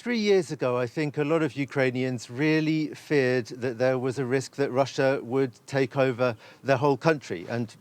3 years ago, I think a lot of Ukrainians really feared that there was a risk that Russia would take over the whole country and,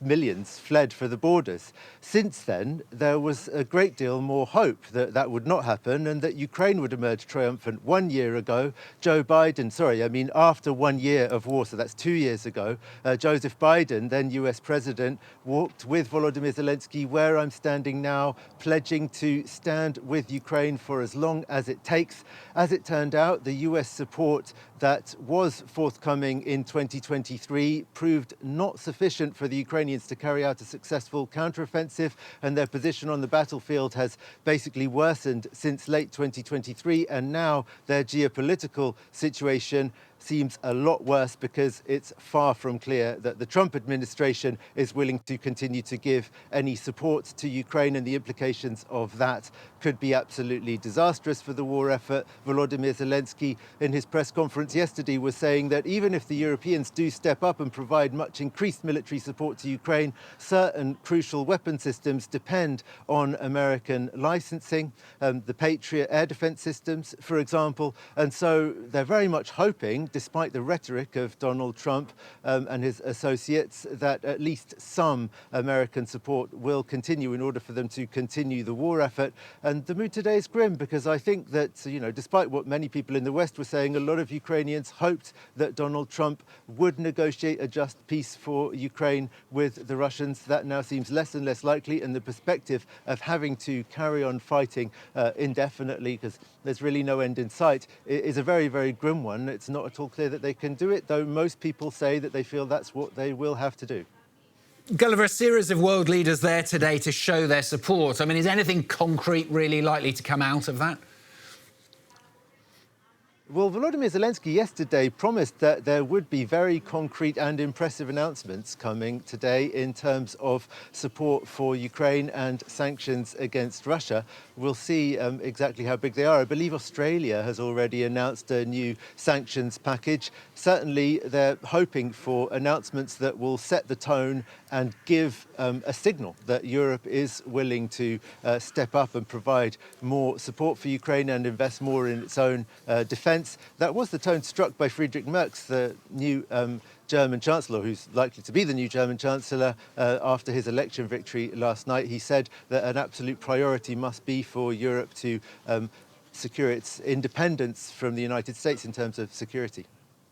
millions fled for the borders. Since then, there was a great deal more hope that that would not happen and that Ukraine would emerge triumphant. 1 year ago, after 1 year of war, so that's 2 years ago, Joseph Biden, then US president, walked with Volodymyr Zelensky where I'm standing now, pledging to stand with Ukraine for as long as it takes. As it turned out, the US support that was forthcoming in 2023 proved not sufficient for the Ukrainians to carry out a successful counteroffensive, and their position on the battlefield has basically worsened since late 2023, and now their geopolitical situation seems a lot worse because it's far from clear that the Trump administration is willing to continue to give any support to Ukraine, and the implications of that could be absolutely disastrous for the war effort. Volodymyr Zelensky, in his press conference yesterday, was saying that even if the Europeans do step up and provide much increased military support to Ukraine, certain crucial weapon systems depend on American licensing, the Patriot air defense systems, for example, and so they're very much hoping, despite the rhetoric of Donald Trump and his associates, that at least some American support will continue in order for them to continue the war effort. And the mood today is grim because I think that, despite what many people in the West were saying, a lot of Ukrainians hoped that Donald Trump would negotiate a just peace for Ukraine with the Russians. That now seems less and less likely, and the perspective of having to carry on fighting indefinitely, because there's really no end in sight, is a very, very grim one. It's not at all clear that they can do it, though most people say that they feel that's what they will have to do. Gulliver, a series of world leaders there today to show their support. I mean, is anything concrete really likely to come out of that? Well, Volodymyr Zelensky yesterday promised that there would be very concrete and impressive announcements coming today in terms of support for Ukraine and sanctions against Russia. We'll see exactly how big they are. I believe Australia has already announced a new sanctions package. Certainly, they're hoping for announcements that will set the tone and give a signal that Europe is willing to step up and provide more support for Ukraine and invest more in its own defense. That was the tone struck by Friedrich Merz, the new German Chancellor, who's likely to be the new German Chancellor after his election victory last night. He said that an absolute priority must be for Europe to secure its independence from the United States in terms of security.